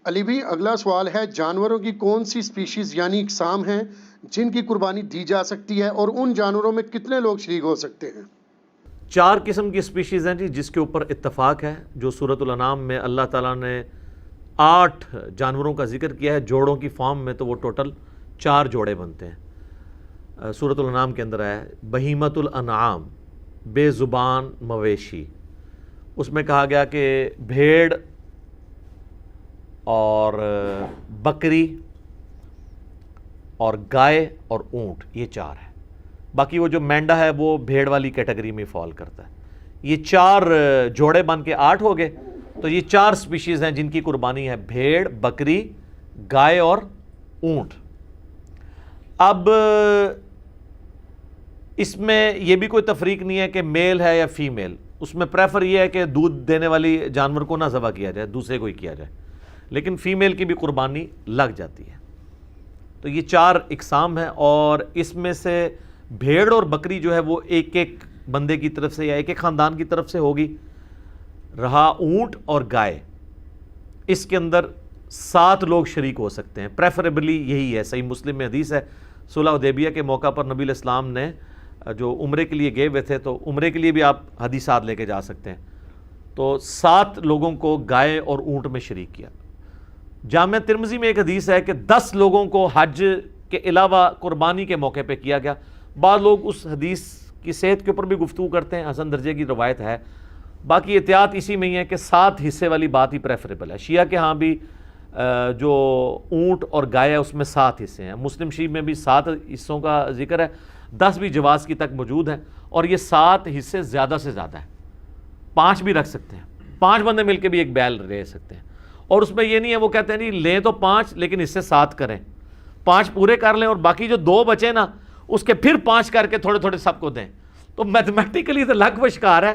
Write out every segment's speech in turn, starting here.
علی بھی اگلا سوال ہے، جانوروں کی کون سی سپیشیز یعنی اقسام ہیں جن کی قربانی دی جا سکتی ہے اور ان جانوروں میں کتنے لوگ شریک ہو سکتے ہیں؟ 4 قسم کی سپیشیز ہیں جی، جس کے اوپر اتفاق ہے، جو سورۃ الانعام میں اللہ تعالیٰ نے 8 جانوروں کا ذکر کیا ہے جوڑوں کی فارم میں، تو وہ ٹوٹل 4 جوڑے بنتے ہیں۔ سورۃ الانعام کے اندر ہے بہیمۃ الانعام، بے زبان مویشی، اس میں کہا گیا کہ بھیڑ اور بکری اور گائے اور اونٹ، یہ 4 ہے۔ باقی وہ جو مینڈا ہے وہ بھیڑ والی کیٹیگری میں فال کرتا ہے۔ یہ 4 جوڑے بن کے 8 ہو گئے، تو یہ 4 سپیشیز ہیں جن کی قربانی ہے، بھیڑ، بکری، گائے اور اونٹ۔ اب اس میں یہ بھی کوئی تفریق نہیں ہے کہ میل ہے یا فیمیل، اس میں پریفر یہ ہے کہ دودھ دینے والی جانور کو نہ ذبح کیا جائے، دوسرے کو ہی کیا جائے، لیکن فیمیل کی بھی قربانی لگ جاتی ہے۔ تو یہ 4 اقسام ہیں، اور اس میں سے بھیڑ اور بکری جو ہے وہ ایک ایک بندے کی طرف سے یا ایک ایک خاندان کی طرف سے ہوگی۔ رہا اونٹ اور گائے، اس کے اندر 7 لوگ شریک ہو سکتے ہیں، پریفریبلی یہی ہے۔ صحیح مسلم میں حدیث ہے، صلح حدیبیہ کے موقع پر نبی علیہ السلام نے جو عمرے کے لیے گئے ہوئے تھے، تو عمرے کے لیے بھی آپ حدیثات لے کے جا سکتے ہیں، تو 7 لوگوں کو گائے اور اونٹ میں شریک کیا۔ جامع ترمذی میں ایک حدیث ہے کہ 10 لوگوں کو حج کے علاوہ قربانی کے موقع پہ کیا گیا۔ بعض لوگ اس حدیث کی صحت کے اوپر بھی گفتگو کرتے ہیں، حسن درجے کی روایت ہے، باقی احتیاط اسی میں ہی ہے کہ 7 حصے والی بات ہی پریفریبل ہے۔ شیعہ کے ہاں بھی جو اونٹ اور گائے ہے اس میں 7 حصے ہیں، مسلم شریف میں بھی 7 حصوں کا ذکر ہے، 10 بھی جواز کی تک موجود ہیں، اور یہ 7 حصے زیادہ سے زیادہ ہیں، 5 بھی رکھ سکتے ہیں، 5 بندے مل کے بھی ایک بیل لے سکتے ہیں۔ اور اس میں یہ نہیں ہے وہ کہتے ہیں نہیں لیں تو 5 لیکن اس سے 7 کریں، 5 پورے کر لیں اور باقی جو 2 بچے نا اس کے پھر 5 کر کے تھوڑے تھوڑے سب کو دیں، تو میتھمیٹیکلی تو لگ و شکار ہے،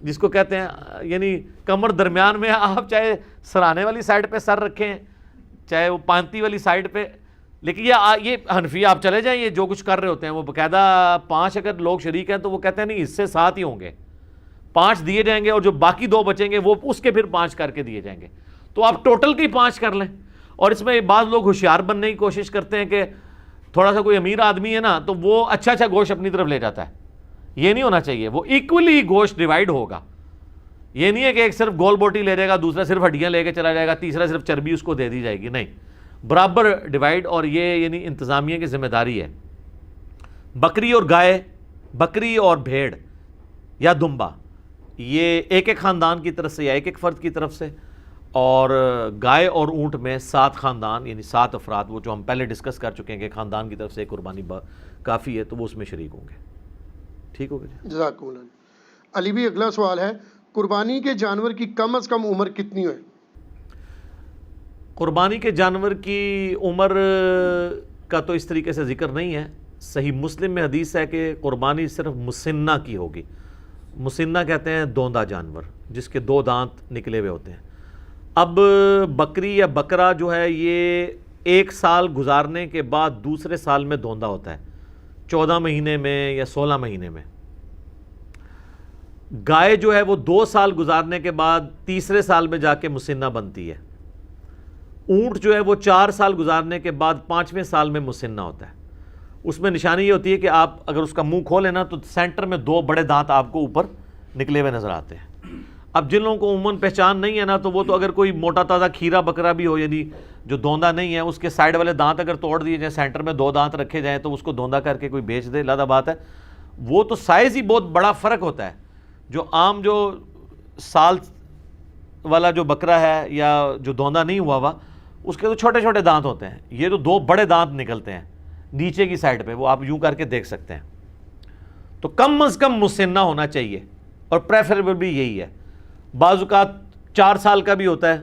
جس کو کہتے ہیں یعنی کمر درمیان میں، آپ چاہے سرانے والی سائڈ پہ سر رکھیں چاہے وہ پانتی والی سائڈ پہ، لیکن یہ حنفی آپ چلے جائیں، یہ جو کچھ کر رہے ہوتے ہیں وہ باقاعدہ 5 اگر لوگ شریک ہیں تو وہ کہتے ہیں نہیں اس سے 7 ہی ہوں گے، 5 دیے جائیں گے اور جو باقی 2 بچیں گے وہ اس کے پھر 5 کر کے دیے جائیں گے، تو آپ ٹوٹل کی 5 کر لیں۔ اور اس میں بعض لوگ ہوشیار بننے کی کوشش کرتے ہیں کہ تھوڑا سا کوئی امیر آدمی ہے نا تو وہ اچھا گوشت اپنی طرف لے جاتا ہے، یہ نہیں ہونا چاہیے، وہ ایکولی گوشت ڈیوائیڈ ہوگا، یہ نہیں ہے کہ ایک صرف گول بوٹی لے جائے گا، دوسرا صرف ہڈیاں لے کے چلا جائے گا، تیسرا صرف چربی اس کو دے دی جائے گی، نہیں، برابر ڈیوائیڈ، اور یہ یعنی انتظامیہ کی ذمہ داری ہے۔ بکری اور گائے، بکری اور بھیڑ یا دمبا، یہ ایک ایک خاندان کی طرف سے یا ایک ایک فرد کی طرف سے، اور گائے اور اونٹ میں 7 خاندان یعنی 7 افراد، وہ جو ہم پہلے ڈسکس کر چکے ہیں کہ خاندان کی طرف سے قربانی کافی ہے تو وہ اس میں شریک ہوں گے۔ ٹھیک ہو گیا جزاکم اللہ۔ علی بھی اگلا سوال ہے، قربانی کے جانور کی کم از کم عمر کتنی ہے؟ قربانی کے جانور کی عمر کا تو اس طریقے سے ذکر نہیں ہے، صحیح مسلم میں حدیث ہے کہ قربانی صرف مسنہ کی ہوگی۔ مسنہ کہتے ہیں دوندا جانور جس کے 2 دانت نکلے ہوئے ہوتے ہیں۔ اب بکری یا بکرا جو ہے یہ 1 سال گزارنے کے بعد دوسرے سال میں دوندا ہوتا ہے، 14 مہینے میں یا 16 مہینے میں۔ گائے جو ہے وہ 2 سال گزارنے کے بعد تیسرے سال میں جا کے مسنہ بنتی ہے۔ اونٹ جو ہے وہ 4 سال گزارنے کے بعد 5ویں سال میں مسنہ ہوتا ہے۔ اس میں نشانی یہ ہوتی ہے کہ آپ اگر اس کا منہ کھولیں نا تو سینٹر میں 2 بڑے دانت آپ کو اوپر نکلے ہوئے نظر آتے ہیں۔ اب جن لوگوں کو عموماً پہچان نہیں ہے نا تو وہ تو اگر کوئی موٹا تازہ کھیرا بکرا بھی ہو یعنی جو دوندا نہیں ہے، اس کے سائڈ والے دانت اگر توڑ دیے جائیں، سینٹر میں 2 دانت رکھے جائیں تو اس کو دوندا کر کے کوئی بیچ دے، لادہ بات ہے۔ وہ تو سائز ہی بہت بڑا فرق ہوتا ہے، جو عام جو سال والا جو بکرا ہے یا جو دوندا نہیں ہوا ہوا اس کے تو چھوٹے چھوٹے دانت ہوتے ہیں، یہ تو 2 بڑے دانت نکلتے ہیں نیچے کی سائڈ پہ، وہ آپ یوں کر کے دیکھ سکتے ہیں۔ تو کم از کم مسنہ ہونا چاہیے، اور پریفریبل بھی یہی ہے۔ بعض اوقات 4 سال کا بھی ہوتا ہے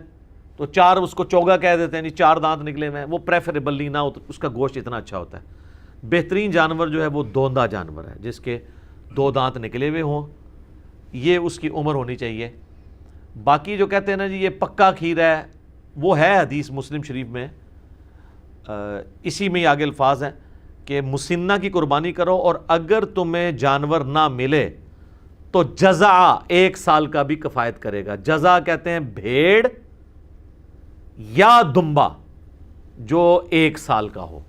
تو 4 اس کو چوگا کہہ دیتے ہیں، 4 دانت نکلے ہوئے ہیں، وہ پریفریبلی نہ ہو، اس کا گوشت اتنا اچھا ہوتا ہے۔ بہترین جانور جو ہے وہ دوندا جانور ہے جس کے 2 دانت نکلے ہوئے ہوں، یہ اس کی عمر ہونی چاہیے۔ باقی جو کہتے ہیں نا جی یہ پکا کھیر ہے، وہ ہے حدیث مسلم شریف میں، اسی میں آگے الفاظ ہیں کہ مسنہ کی قربانی کرو، اور اگر تمہیں جانور نہ ملے تو جزع 1 سال کا بھی کفایت کرے گا۔ جزع کہتے ہیں بھیڑ یا دمبا جو 1 سال کا ہو.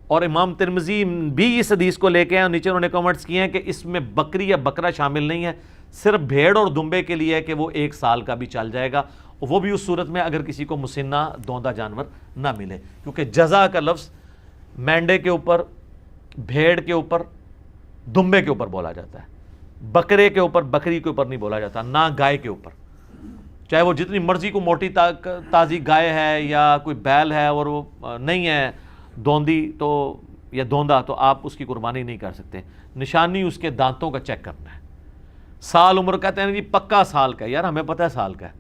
اور امام ترمذی بھی اس حدیث کو لے کے ہیں اور نیچے انہوں نے کمنٹس کیے ہیں کہ اس میں بکری یا بکرا شامل نہیں ہے, صرف بھیڑ اور دمبے کے لیے ہے کہ وہ 1 سال کا بھی چل جائے گا, وہ بھی اس صورت میں اگر کسی کو مسنہ دوندا جانور نہ ملے, کیونکہ جزا کا لفظ مینڈے کے اوپر, بھیڑ کے اوپر, دمبے کے اوپر بولا جاتا ہے, بکرے کے اوپر, بکری کے اوپر نہیں بولا جاتا, نہ گائے کے اوپر, چاہے وہ جتنی مرضی کو موٹی تازی گائے ہے یا کوئی بیل ہے اور وہ نہیں ہے دوندی تو یا دوندا, تو آپ اس کی قربانی نہیں کر سکتے. نشانی اس کے دانتوں کا چیک کرنا ہے. سال عمر کہتے ہیں جی پکا سال کا ہے, یار ہمیں پتہ ہے سال کا ہے,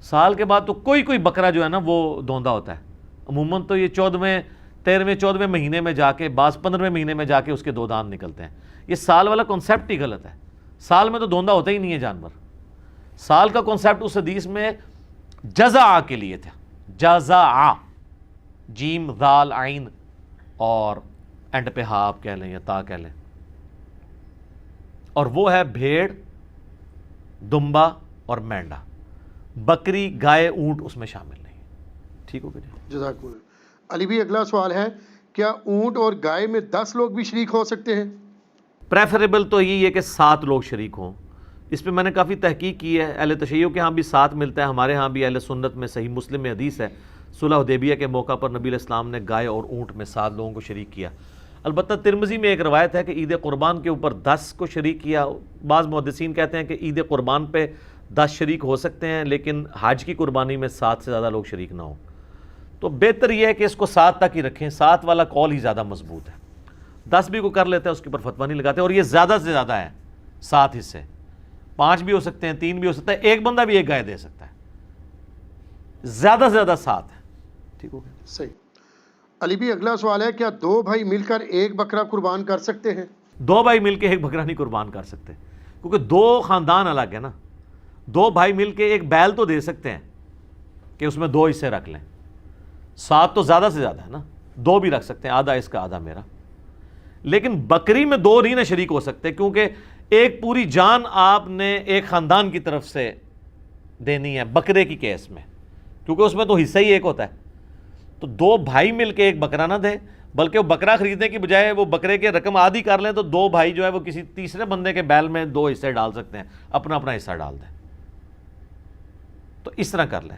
سال کے بعد تو کوئی بکرا جو ہے نا وہ دوندا ہوتا ہے. عموماً تو یہ 14ویں 13ویں 14ویں مہینے میں جا کے, بعض 15ویں مہینے میں جا کے اس کے 2 دانت نکلتے ہیں. یہ سال والا کانسیپٹ ہی غلط ہے. سال میں تو دوندا ہوتا ہی نہیں ہے جانور. سال کا کانسیپٹ اس حدیث میں جزع کے لیے تھا, جزع, جیم ذال عین اور اینڈ پہ ہا آپ کہہ لیں یا تا کہہ لیں, اور وہ ہے بھیڑ, دمبا اور مینڈا. بکری, گائے, اونٹ اس میں شامل نہیں. ٹھیک ہو گیا جی, جزاک اللہ. علی بھائی اگلا سوال ہے, کیا اونٹ اور گائے میں 10 لوگ بھی شریک ہو سکتے ہیں؟ پریفریبل تو یہی ہے کہ 7 لوگ شریک ہوں. اس پہ میں نے کافی تحقیق کی ہے. اہل تشیع کے ہاں بھی 7 ملتا ہے, ہمارے ہاں بھی اہل سنت میں صحیح مسلم میں حدیث ہے, صلح حدیبیہ کے موقع پر نبی علیہ السلام نے گائے اور اونٹ میں 7 لوگوں کو شریک کیا. البتہ ترمذی میں ایک روایت ہے کہ عید قربان کے اوپر 10 کو شریک کیا. بعض محدثین کہتے ہیں کہ عید قربان پہ 10 شریک ہو سکتے ہیں, لیکن حج کی قربانی میں 7 سے زیادہ لوگ شریک نہ ہوں. تو بہتر یہ ہے کہ اس کو 7 تک ہی رکھیں, 7 والا قول ہی زیادہ مضبوط ہے. 10 بھی کو کر لیتا ہے اس کے اوپر فتویٰ نہیں لگاتے, اور یہ زیادہ سے زیادہ ہے 7 حصے. 5 بھی ہو سکتے ہیں, 3 بھی ہو سکتا ہے, ایک بندہ بھی ایک گائے دے سکتا ہے, زیادہ سے زیادہ 7 ہے. ٹھیک ہو گیا, صحیح. علی بھی اگلا سوال ہے, کیا 2 بھائی مل کر ایک بکرا قربان کر سکتے ہیں؟ 2 بھائی مل کے ایک بکرا نہیں قربان کر سکتے, کیونکہ 2 خاندان الگ ہے نا. 2 بھائی مل کے ایک بیل تو دے سکتے ہیں کہ اس میں 2 حصے رکھ لیں. 7 تو زیادہ سے زیادہ ہے نا, 2 بھی رکھ سکتے ہیں, آدھا اس کا آدھا میرا. لیکن بکری میں 2 نہیں نہ شریک ہو سکتے, کیونکہ ایک پوری جان آپ نے ایک خاندان کی طرف سے دینی ہے بکرے کی کیس میں, کیونکہ اس میں تو حصہ ہی ایک ہوتا ہے. تو 2 بھائی مل کے ایک بکرا نہ دیں, بلکہ وہ بکرا خریدنے کی بجائے وہ بکرے کے رقم آدھی کر لیں, تو 2 بھائی جو ہے وہ کسی تیسرے بندے کے بیل میں 2 حصے ڈال سکتے ہیں, اپنا اپنا حصہ ڈال دیں. تو اس طرح کر لیں,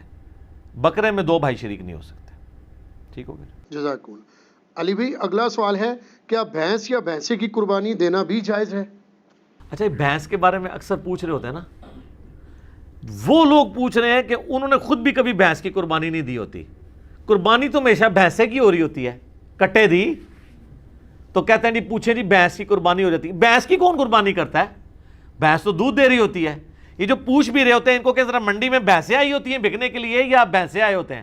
بکرے میں 2 بھائی شریک نہیں ہو سکتے. ٹھیک ہو گیا, جزاک اللہ. علی بھائی اگلا سوال ہے, کیا بھینس یا بھینسے کی قربانی دینا بھی جائز ہے؟ اچھا, بھینس کے بارے میں اکثر پوچھ رہے ہوتے ہیں نا, وہ لوگ پوچھ رہے ہیں کہ انہوں نے خود بھی کبھی بھینس کی قربانی نہیں دی ہوتی. قربانی تو ہمیشہ بھینسے کی ہو رہی ہوتی ہے, کٹے دی تو کہتے ہیں جی پوچھیں جی بھینس کی قربانی ہو جاتی ہے. بھینس کی کون قربانی کرتا ہے؟ بھینس تو دودھ دے رہی ہوتی ہے. یہ جو پوچھ بھی رہے ہوتے ہیں ان کو کہ ذرا منڈی میں بھینسیں آئی ہوتی ہیں بکنے کے لیے یا بھینسیں آئے ہوتے ہیں؟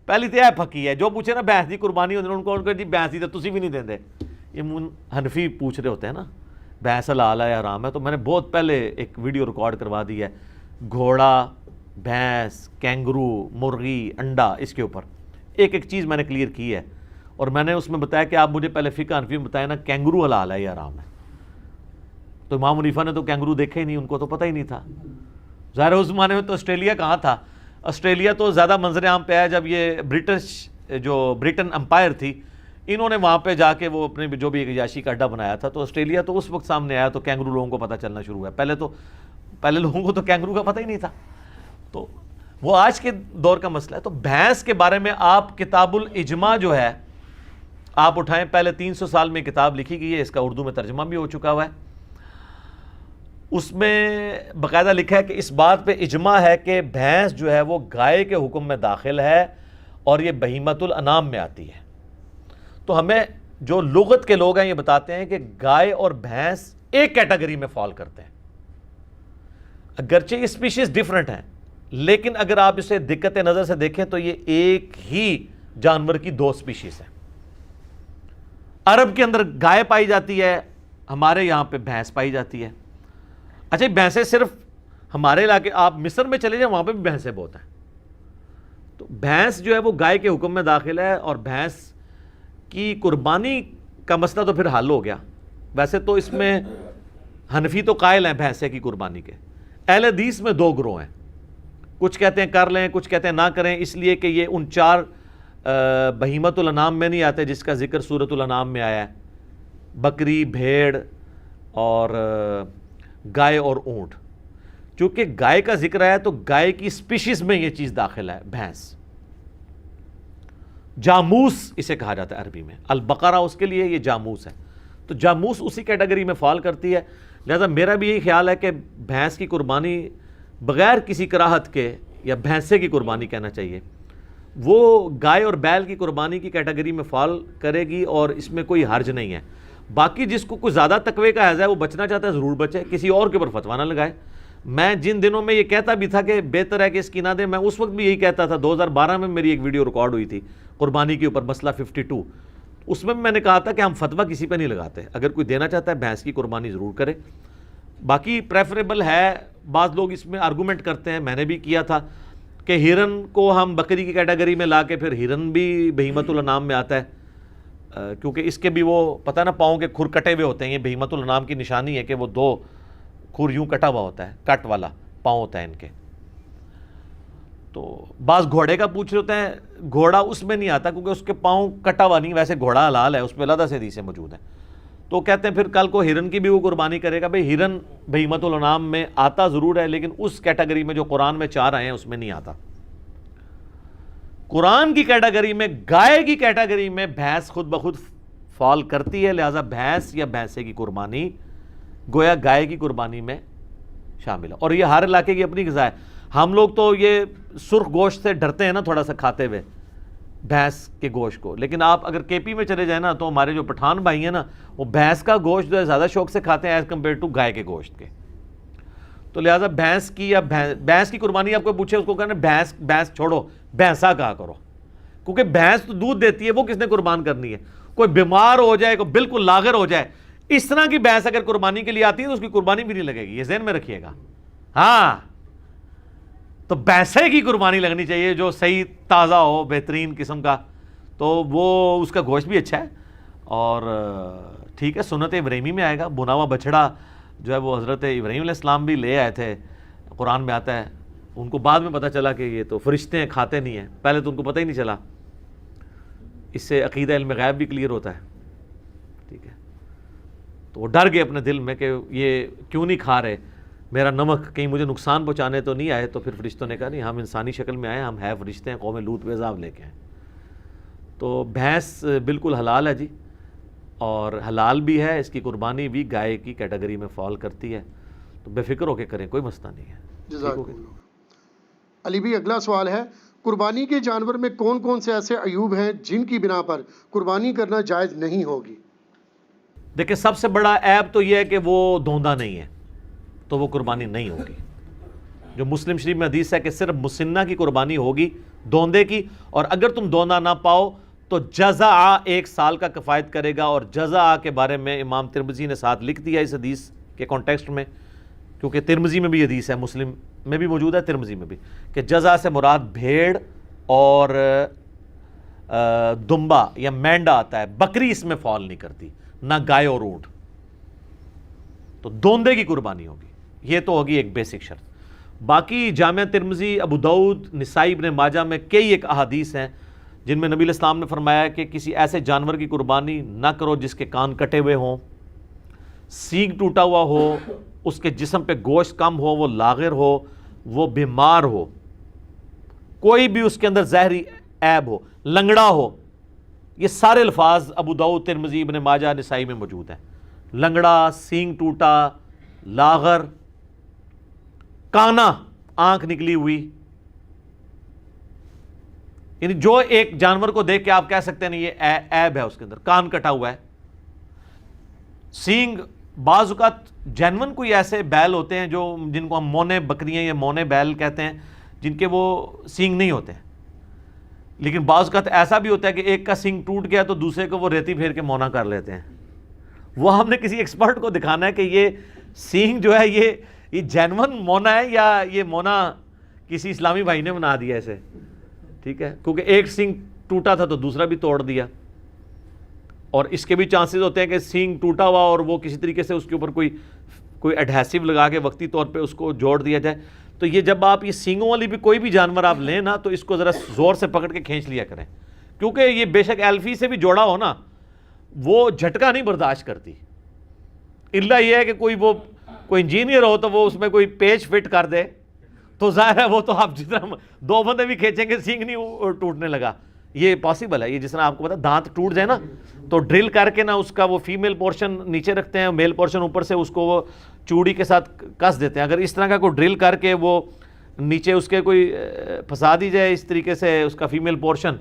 پہلی تو یہ پھکی ہے, جو پوچھے نا بھینس کی قربانی ہوتی ہے ان کو جی بھینس دی تو تسی بھی نہیں دیں دے. یہ حنفی پوچھ رہے ہوتے ہیں نا بھینس حلال ہے یا حرام ہے. تو میں نے بہت پہلے ایک ویڈیو ریکارڈ کروا دی ہے, گھوڑا, بھینس, کینگرو, مرغی, انڈا, اس کے اوپر ایک ایک چیز میں نے کلیئر کی ہے. اور میں نے اس میں بتایا کہ آپ مجھے پہلے فقہ حنفی میں بتایا نا کینگرو حلال ہے یا حرام ہے. تو امام حنیفہ نے تو کینگرو دیکھے ہی نہیں, ان کو تو پتہ ہی نہیں تھا. ظاہر اس زمانے میں تو آسٹریلیا کہاں تھا, آسٹریلیا تو زیادہ منظر عام پہ آیا جب یہ برٹن امپائر تھی, انہوں نے وہاں پہ جا کے وہ اپنے جو بھی ایک عیاشی کا اڈا بنایا تھا, تو آسٹریلیا تو اس وقت سامنے آیا تو کینگرو لوگوں کو پتہ چلنا شروع ہوا. پہلے لوگوں کو تو کینگرو کا پتہ ہی نہیں تھا. تو وہ آج کے دور کا مسئلہ ہے. تو بھینس کے بارے میں آپ کتاب الاجماع جو ہے آپ اٹھائیں, پہلے 300 سال میں کتاب لکھی گئی ہے, اس کا اردو میں ترجمہ بھی ہو چکا ہوا ہے. اس میں باقاعدہ لکھا ہے کہ اس بات پہ اجماع ہے کہ بھینس جو ہے وہ گائے کے حکم میں داخل ہے اور یہ بہیمۃ الانام میں آتی ہے. تو ہمیں جو لغت کے لوگ ہیں یہ بتاتے ہیں کہ گائے اور بھینس ایک کیٹیگری میں فال کرتے ہیں. اگرچہ یہ اسپیشیز ڈیفرنٹ ہیں, لیکن اگر آپ اسے دقت نظر سے دیکھیں تو یہ ایک ہی جانور کی 2 اسپیشیز ہیں. عرب کے اندر گائے پائی جاتی ہے, ہمارے یہاں پہ بھینس پائی جاتی ہے. اچھا, بھینسیں صرف ہمارے علاقے, آپ مصر میں چلے جائیں وہاں پہ بھی بھینسیں بہت ہیں. تو بھینس جو ہے وہ گائے کے حکم میں داخل ہے, اور بھینس کی قربانی کا مسئلہ تو پھر حل ہو گیا. ویسے تو اس میں حنفی تو قائل ہیں بھینسے کی قربانی کے. اہل حدیث میں 2 گروہ ہیں, کچھ کہتے ہیں کر لیں، کچھ کہتے ہیں نہ کریں، اس لیے کہ یہ ان 4 بہیمت الانعام میں نہیں آتے جس کا ذکر سورۃ الانعام میں آیا ہے، بکری، بھیڑ اور گائے اور اونٹ۔ چونکہ گائے کا ذکر آیا تو گائے کی سپیشیز میں یہ چیز داخل ہے، بھینس، جاموس اسے کہا جاتا ہے عربی میں، البقرہ اس کے لیے یہ جاموس ہے، تو جاموس اسی کیٹیگری میں فال کرتی ہے۔ لہذا میرا بھی یہی خیال ہے کہ بھینس کی قربانی بغیر کسی کراہت کے، یا بھینسے کی قربانی کہنا چاہیے، وہ گائے اور بیل کی قربانی کی کیٹیگری میں فال کرے گی، اور اس میں کوئی حرج نہیں ہے۔ باقی جس کو کوئی زیادہ تقوی کا حیض ہے وہ بچنا چاہتا ہے ضرور بچے، کسی اور کے اوپر فتویٰ نہ لگائے۔ میں جن دنوں میں یہ کہتا بھی تھا کہ بہتر ہے کہ اس کی نہ دیں، میں اس وقت بھی یہی کہتا تھا۔ 2012 میں میری ایک ویڈیو ریکارڈ ہوئی تھی قربانی کے اوپر، مسئلہ 52، اس میں نے کہا تھا کہ ہم فتویٰ کسی پہ نہیں لگاتے، اگر کوئی دینا چاہتا ہے بھینس کی قربانی ضرور کرے۔ باقی پریفریبل ہے، بعض لوگ اس میں آرگومنٹ کرتے ہیں، میں نے بھی کیا تھا کہ ہرن کو ہم بکری کی کیٹیگری میں لا کے، پھر ہرن بھی بہیمت الانعام میں آتا ہے، کیونکہ اس کے بھی وہ پتہ نہ پاؤں کے کھر کٹے ہوئے ہوتے ہیں۔ یہ بہیمت الانعام کی نشانی ہے کہ وہ 2 کھر یوں کٹا ہوا ہوتا ہے، کٹ والا پاؤں ہوتا ہے ان کے۔ تو بعض گھوڑے کا پوچھ رہے ہوتے ہیں، گھوڑا اس میں نہیں آتا کیونکہ اس کے پاؤں کٹا ہوا نہیں، ویسے گھوڑا حلال ہے، اس پہ علیحدہ سے حدیثیں موجود ہیں۔ تو کہتے ہیں پھر کل کو ہرن کی بھی وہ قربانی کرے گا۔ بھئی ہرن بہیمت الانعام میں آتا ضرور ہے، لیکن اس کیٹیگری میں جو قرآن میں 4 آئے ہیں اس میں نہیں آتا۔ قرآن کی کیٹیگری میں، گائے کی کیٹیگری میں بھینس خود بخود فال کرتی ہے، لہذا بھینس یا بھینسے کی قربانی گویا گائے کی قربانی میں شامل ہے۔ اور یہ ہر علاقے کی اپنی غذا ہے۔ ہم لوگ تو یہ سرخ گوشت سے ڈرتے ہیں نا تھوڑا سا کھاتے ہوئے، بھینس کے گوشت کو، لیکن آپ اگر کے پی میں چلے جائیں نا تو ہمارے جو پٹھان بھائی ہیں نا، وہ بھینس کا گوشت جو ہے زیادہ شوق سے کھاتے ہیں ایز کمپیئر ٹو گائے کے گوشت کے۔ تو لہٰذا بھینس کی یا بھینس کی قربانی آپ کو پوچھے، اس کو کہنا بھینس چھوڑو، بھینسا کہا کرو، کیونکہ بھینس تو دودھ دیتی ہے، وہ کس نے قربان کرنی ہے؟ کوئی بیمار ہو جائے، کوئی بالکل لاغر ہو جائے، اس طرح کی بھینس اگر قربانی کے لیے آتی ہے تو اس کی قربانی بھی نہیں لگے گی، یہ ذہن میں رکھیے گا۔ ہاں، تو بھینسے کی قربانی لگنی چاہیے جو صحیح تازہ ہو، بہترین قسم کا، تو وہ اس کا گوشت بھی اچھا ہے۔ اور ٹھیک ہے، سنت ابراہیمی میں آئے گا، بنا ہوا بچڑا جو ہے وہ حضرت ابراہیم علیہ السلام بھی لے آئے تھے، قرآن میں آتا ہے۔ ان کو بعد میں پتہ چلا کہ یہ تو فرشتے ہیں، کھاتے نہیں ہیں، پہلے تو ان کو پتہ ہی نہیں چلا۔ اس سے عقیدہ علم غیب بھی کلیئر ہوتا ہے، ٹھیک ہے۔ تو وہ ڈر گئے اپنے دل میں کہ یہ کیوں نہیں کھا رہے میرا نمک، کہیں مجھے نقصان پہنچانے تو نہیں آئے۔ تو پھر فرشتوں نے کہا نہیں، ہم انسانی شکل میں آئے، ہم ہے فرشتے ہیں، قوم لوط پہ عذاب لے کے آئے۔ تو بھینس بالکل حلال ہے جی، اور حلال بھی ہے، اس کی قربانی بھی گائے کی کیٹیگری میں فال کرتی ہے، تو بے فکر ہو کے کریں، کوئی مسئلہ نہیں ہے۔ جزاک اللہ۔ علی بھی اگلا سوال ہے، قربانی کے جانور میں کون کون سے ایسے عیوب ہیں جن کی بنا پر قربانی کرنا جائز نہیں ہوگی؟ دیکھیں، سب سے بڑا عیب تو یہ ہے کہ وہ دھوندا نہیں ہے، تو وہ قربانی نہیں ہوگی۔ جو مسلم شریف میں حدیث ہے کہ صرف مسنہ کی قربانی ہوگی، دوندے کی، اور اگر تم دوندا نہ پاؤ تو جزع 1 سال کا کفایت کرے گا۔ اور جزع کے بارے میں امام ترمذی نے ساتھ لکھ دیا اس حدیث کے کانٹیکسٹ میں، کیونکہ ترمذی میں بھی حدیث ہے، مسلم میں بھی موجود ہے، ترمذی میں بھی، کہ جزع سے مراد بھیڑ اور دمبا یا مینڈا آتا ہے، بکری اس میں فال نہیں کرتی، نہ گائے اور اونٹ، تو دوندے کی قربانی ہوگی۔ یہ تو ہوگی ایک بیسک شرط۔ باقی جامعہ ترمذی، ابو داؤد، نسائی، ابن ماجہ میں کئی ایک احادیث ہیں جن میں نبی علیہ السلام نے فرمایا کہ کسی ایسے جانور کی قربانی نہ کرو جس کے کان کٹے ہوئے ہوں، سینگ ٹوٹا ہوا ہو، اس کے جسم پہ گوشت کم ہو، وہ لاغر ہو، وہ بیمار ہو، کوئی بھی اس کے اندر زہری عیب ہو، لنگڑا ہو۔ یہ سارے الفاظ ابو داؤد، ترمذی، ابن ماجہ، نسائی میں موجود ہیں۔ لنگڑا، سینگ ٹوٹا، لاغر، کانا، آنکھ نکلی ہوئی، یعنی جو ایک جانور کو دیکھ کے آپ کہہ سکتے ہیں یہ عیب ہے اس کے اندر، کان کٹا ہوا ہے۔ سینگ، بعض اوقات جینون کوئی ایسے بیل ہوتے ہیں جو جن کو ہم مونے بکریاں یا مونے بیل کہتے ہیں، جن کے وہ سینگ نہیں ہوتے ہیں، لیکن بعض اوقات ایسا بھی ہوتا ہے کہ ایک کا سینگ ٹوٹ گیا تو دوسرے کو وہ ریتی پھیر کے مونا کر لیتے ہیں۔ وہ ہم نے کسی ایکسپرٹ کو دکھانا ہے کہ یہ سینگ جو ہے یہ جینون مونا ہے یا یہ مونا کسی اسلامی بھائی نے بنا دیا اسے، ٹھیک ہے، کیونکہ ایک سینگ ٹوٹا تھا تو دوسرا بھی توڑ دیا۔ اور اس کے بھی چانسز ہوتے ہیں کہ سینگ ٹوٹا ہوا اور وہ کسی طریقے سے اس کے اوپر کوئی ایڈہیسو لگا کے وقتی طور پہ اس کو جوڑ دیا جائے۔ تو یہ جب آپ یہ سینگوں والی بھی کوئی بھی جانور آپ لیں نا تو اس کو ذرا زور سے پکڑ کے کھینچ لیا کریں، کیونکہ یہ بے شک ایلفی سے بھی جوڑا ہو نا وہ جھٹکا نہیں برداشت کرتی، الا یہ ہے کہ کوئی انجینئر ہو تو وہ اس میں کوئی پیچ فٹ کر دے تو ظاہر ہے وہ تو آپ جتنا 2 بندے بھی کھینچیں گے سینگ نہیں ٹوٹنے لگا، یہ پاسبل ہے۔ یہ جس طرح آپ کو پتا دانت ٹوٹ جائے نا تو ڈرل کر کے نا اس کا وہ فیمیل پورشن نیچے رکھتے ہیں، میل پورشن اوپر سے اس کو وہ چوڑی کے ساتھ کس دیتے ہیں، اگر اس طرح کا کوئی ڈرل کر کے وہ نیچے اس کے کوئی پھنسا دی جائے اس طریقے سے اس کا فیمیل پورشن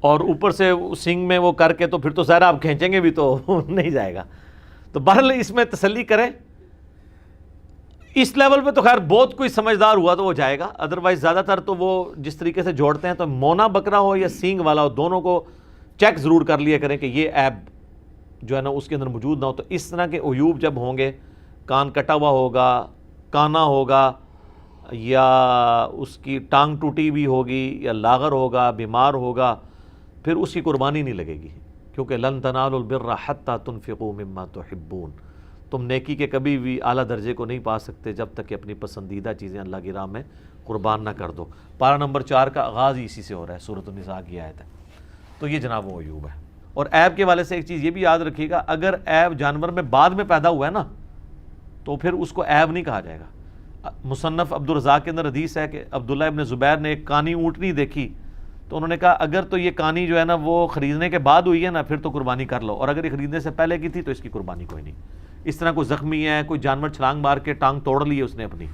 اور اوپر سے سنگ میں وہ کر کے تو پھر تو ظاہر آپ کھینچیں گے بھی تو نہیں جائے گا۔ تو بہرحال اس میں تسلی کریں، اس لیول پہ تو خیر بہت کوئی سمجھدار ہوا تو وہ جائے گا، ادروائز زیادہ تر تو وہ جس طریقے سے جوڑتے ہیں تو مونا بکرا ہو یا سینگ والا ہو دونوں کو چیک ضرور کر لیا کریں کہ یہ ایب جو ہے نا اس کے اندر موجود نہ ہو۔ تو اس طرح کے عیوب جب ہوں گے، کان کٹا ہوا ہوگا، کانا ہوگا، یا اس کی ٹانگ ٹوٹی بھی ہوگی، یا لاغر ہوگا، بیمار ہوگا، پھر اس کی قربانی نہیں لگے گی، کیونکہ لن تنالوا البر حتی تنفقوا مما تحبون، تم نیکی کے کبھی بھی اعلیٰ درجے کو نہیں پا سکتے جب تک کہ اپنی پسندیدہ چیزیں اللہ کی راہ میں قربان نہ کر دو۔ پارہ نمبر 4 کا آغاز ہی اسی سے ہو رہا ہے، سورۃ النساء کی آیت ہے۔ تو یہ جناب وہ عیوب ہے۔ اور عیب کے والے سے ایک چیز یہ بھی یاد رکھیے گا، اگر عیب جانور میں بعد میں پیدا ہوا ہے نا تو پھر اس کو عیب نہیں کہا جائے گا۔ مصنف عبدالرزاق کے اندر حدیث ہے کہ عبداللہ ابن زبیر نے ایک کانی اونٹنی دیکھی تو انہوں نے کہا اگر تو یہ کانی جو ہے نا وہ خریدنے کے بعد ہوئی ہے نا پھر تو قربانی کر لو، اور اگر یہ خریدنے سے پہلے کی تھی تو اس کی قربانی کوئی نہیں۔ اس طرح کوئی زخمی ہے، کوئی جانور چھلانگ مار کے ٹانگ توڑ لی ہے اس نے اپنی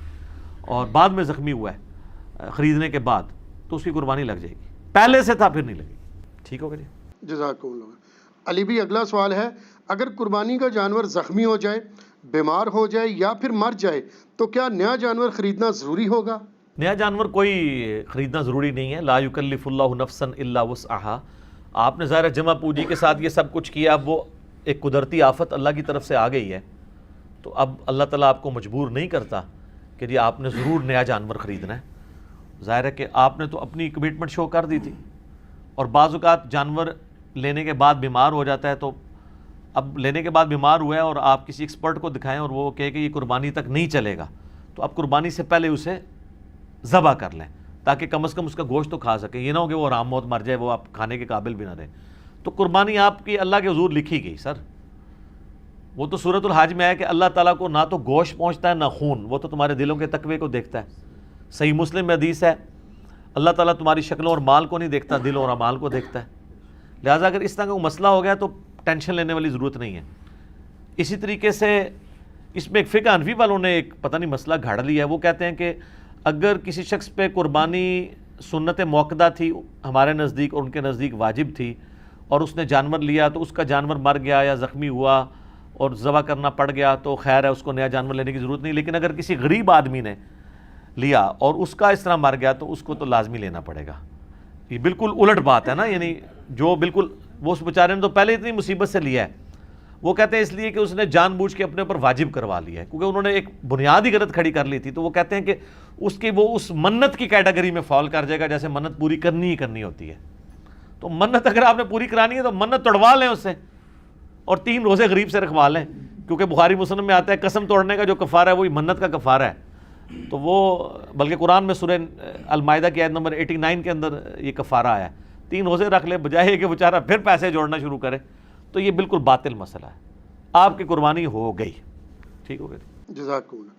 اور بعد میں زخمی ہوا ہے خریدنے کے بعد تو اس کی قربانی لگ جائے گی، پہلے سے تھا پھر نہیں لگے گی۔ ٹھیک ہوگا جی، جزاکم اللہ۔ علی بھی اگلا سوال ہے، اگر قربانی کا جانور زخمی ہو جائے، بیمار ہو جائے یا پھر مر جائے تو کیا نیا جانور خریدنا ضروری ہوگا؟ نیا جانور کوئی خریدنا ضروری نہیں ہے، لا یکلف اللہ نفسا الا وسعہا۔ آپ نے ظاہر جمع پوجی کے ساتھ یہ سب کچھ کیا، اب وہ ایک قدرتی آفت اللہ کی طرف سے آ گئی ہے تو اب اللہ تعالیٰ آپ کو مجبور نہیں کرتا کہ جی آپ نے ضرور نیا جانور خریدنا ہے۔ ظاہر ہے کہ آپ نے تو اپنی کمٹمنٹ شو کر دی تھی، اور بعض اوقات جانور لینے کے بعد بیمار ہو جاتا ہے تو اب لینے کے بعد بیمار ہوا ہے اور آپ کسی ایکسپرٹ کو دکھائیں اور وہ کہے کہ یہ قربانی تک نہیں چلے گا تو اب قربانی سے پہلے اسے ذبح کر لیں تاکہ کم از کم اس کا گوشت تو کھا سکیں، یہ نہ ہو کہ وہ آرام موت مر جائے، وہ آپ کھانے کے قابل بھی نہ رہیں۔ تو قربانی آپ کی اللہ کے حضور لکھی گئی سر، وہ تو سورۃ الحج میں ہے کہ اللہ تعالیٰ کو نہ تو گوشت پہنچتا ہے نہ خون، وہ تو تمہارے دلوں کے تقوی کو دیکھتا ہے۔ صحیح مسلم میں حدیث ہے اللہ تعالیٰ تمہاری شکلوں اور مال کو نہیں دیکھتا، دلوں اور اعمال کو دیکھتا ہے۔ لہٰذا اگر اس طرح کا کوئی مسئلہ ہو گیا تو ٹینشن لینے والی ضرورت نہیں ہے۔ اسی طریقے سے اس میں ایک فقہ حنفی والوں نے ایک پتہ نہیں مسئلہ گھاڑ لیا ہے، وہ کہتے ہیں کہ اگر کسی شخص پہ قربانی سنت موقدہ تھی ہمارے نزدیک اور ان کے نزدیک واجب تھی، اور اس نے جانور لیا تو اس کا جانور مر گیا یا زخمی ہوا اور ذبح کرنا پڑ گیا تو خیر ہے، اس کو نیا جانور لینے کی ضرورت نہیں۔ لیکن اگر کسی غریب آدمی نے لیا اور اس کا اس طرح مر گیا تو اس کو تو لازمی لینا پڑے گا۔ یہ بالکل الٹ بات ہے نا، یعنی جو بالکل وہ اس بیچارے نے تو پہلے اتنی مصیبت سے لیا ہے، وہ کہتے ہیں اس لیے کہ اس نے جان بوجھ کے اپنے اوپر واجب کروا لیا ہے، کیونکہ انہوں نے ایک بنیادی غلط کھڑی کر لی تھی، تو وہ کہتے ہیں کہ اس کی وہ اس منت کی کیٹیگری میں فال کر جائے گا جیسے منت پوری کرنی ہی کرنی ہوتی ہے۔ تو منت اگر آپ نے پوری کرانی ہے تو منت توڑوا لیں اس سے اور 3 روزے غریب سے رکھوا لیں، کیونکہ بخاری مسلم میں آتا ہے قسم توڑنے کا جو کفارہ ہے وہی منت کا کفارہ ہے۔ تو وہ بلکہ قرآن میں سورہ المائدہ کی آیت نمبر 89 کے اندر یہ کفارہ آیا ہے، 3 روزے رکھ لے بجائے کہ بیچارہ پھر پیسے جوڑنا شروع کرے، تو یہ بالکل باطل مسئلہ ہے۔ آپ کی قربانی ہو گئی، ٹھیک ہو گئی۔ جزاک اللہ۔